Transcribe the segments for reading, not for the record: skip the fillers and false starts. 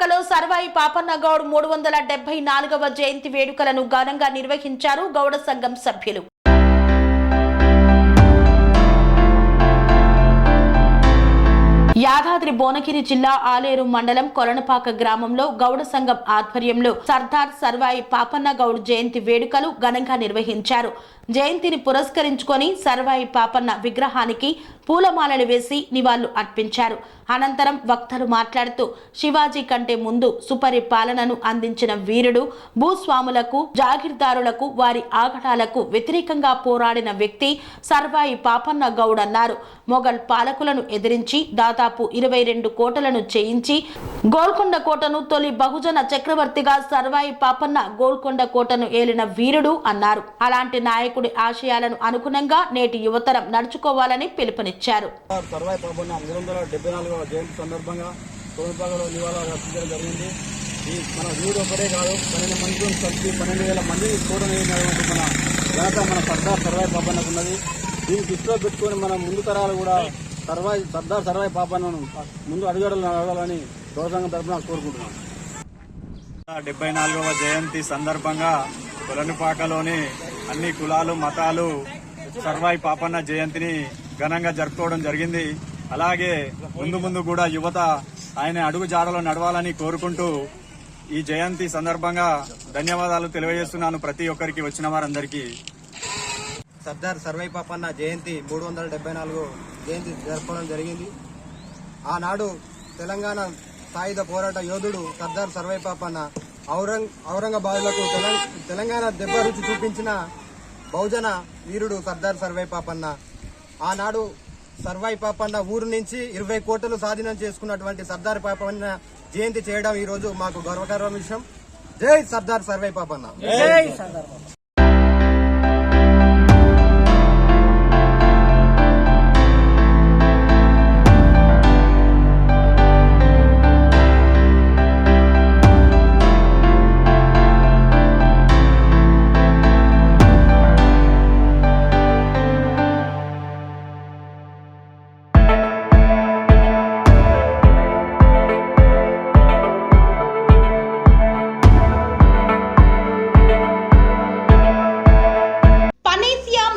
కొలనుపాకలో సర్వాయి పాపన్న గౌడ్ 374వ జయంతి వేడుకలను ఘనంగా నిర్వహించారు గౌడ సంఘం సభ్యులు. యాదాద్రి భువనగిరి జిల్లా ఆలేరు మండలం కొలనుపాక గ్రామంలో గౌడ సంఘం ఆధ్వర్యంలో సర్దార్ సర్వాయి పాపన్న గౌడ్ జయంతి వేడుకలు ఘనంగా నిర్వహించారు. జయంతిని పురస్కరించుకొని సర్వాయి పాపన్న విగ్రహానికి పూలమాలలు వేసి నివాళులు అర్పించారు. అనంతరం వక్తలు మాట్లాడుతూ శివాజీ కంటే ముందు సుపరిపాలనను అందించిన వీరుడు, భూస్వాములకు, జాగీర్దారులకు, వారి ఆగడాలకు వ్యతిరేకంగా పోరాడిన వ్యక్తి సర్వాయి పాపన్న గౌడ్ అన్నారు. మొఘల్ పాలకులను ఎదిరించి దాదాపు 22 కోటలను చేయించి గోల్కొండ కోటను తొలి బహుజన చక్రవర్తిగా సర్వాయి పాపన్న గోల్కొండ కోటను ఏలిన వీరుడు అన్నారు. అలాంటి నాయకుడి ఆశయాలను అనుగుణంగా నేటి యువతరం నడుచుకోవాలని పిలుపునిచ్చారు. సర్వాయి పాపన్న 374వ జయంతి సందర్భంగా కొలనుపాకలో నివాళులు అర్పించడం జరిగింది. ఈ మన వీరు ఒకటే కాదు, 12 మందితో కలిసి 12,000 మంది కోటను మన ఘనత మన సర్వాయి పాపన్నకు ఉన్నది. దీన్ని దృష్టిలో పెట్టుకొని మన ముందు తరాలు కూడా సర్దార్ సర్వాయి పాపన్నను ముందు అడుగులు నడవాలని గౌరవ తరఫున కోరుకుంటున్నాను. 74వ జయంతి సందర్భంగా కొలనుపాకలోని అన్ని కులాలు, మతాలు సర్వాయి పాపన్న జయంతిని ఘనంగా జరుపుకోవడం జరిగింది. అలాగే ముందు కూడా యువత ఆయన అడుగు జాడలో నడవాలని కోరుకుంటూ ఈ జయంతి సందర్భంగా ధన్యవాదాలు తెలియజేస్తున్నాను ప్రతి ఒక్కరికి, వచ్చిన వారందరికీ. సర్దార్ సర్వాయి పాపన్న జయంతి 374 జయంతి జరపడం జరిగింది. ఆనాడు తెలంగాణ సాయుధ పోరాట యోధుడు సర్దార్ సర్వాయి పాపన్న ఔరంగాబాద్లకు తెలంగాణ దెబ్బ రుచి చూపించిన బహుజన వీరుడు సర్దార్ సర్వాయి పాపన్న. ఆనాడు సర్వాయి పాపన్న ఊరు నుంచి 20 కోటలు స్వాధీనం చేసుకున్నటువంటి సర్దార్ పాపన్న జయంతి చేయడం ఈ రోజు మాకు గర్వకారమైన విషయం. జై సర్దార్ సర్వాయి పాపన్న. జై సర్దార్.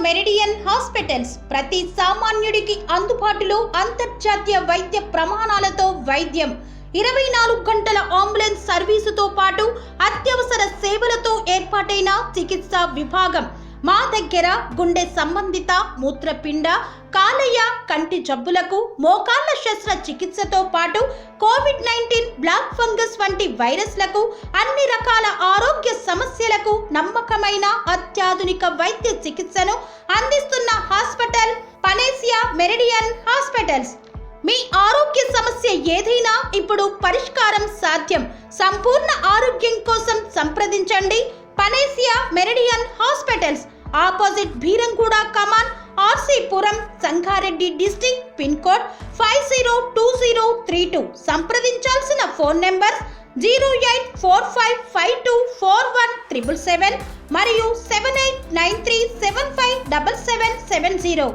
మెరిడియన్ హాస్పిటల్స్ ప్రతి సామాన్యుడికి అందుబాటులో అంతర్జాతీయ వైద్య ప్రమాణాలతో వైద్యం, 24 గంటల అంబులెన్స్ సర్వీసుతో పాటు అత్యవసర సేవలతో ఏర్పాటైన చికిత్సా విభాగం. మా దగ్గర గుండె సంబంధిత, మూత్రపిండ, కాలేయ, కంటి జబ్బులకు, మోకాళ్ల శస్త్ర చికిత్సతో పాటు కోవిడ్-19, బ్లాక్ ఫంగస్ వంటి వైరస్లకు, అన్ని రకాల ఆరోగ్య సమస్యలకు నమ్మకమైన అత్యాధునిక వైద్య చికిత్సను అందిస్తున్న హాస్పిటల్ పనేసియా మెరిడియన్ హాస్పిటల్స్. మీ ఆరోగ్య సమస్య ఏదైనా ఇప్పుడు పరిష్కారం సాధ్యం. సంపూర్ణ ఆరోగ్యం కోసం సంప్రదించండి panacea meridian hospitals, opposite Bheeramguda కమాన్, RCPuram, Sangareddy district, pin code 502032. సంప్రదించాల్సిన ఫోన్ నెంబర్ 0845524177 మరియు 7893757770.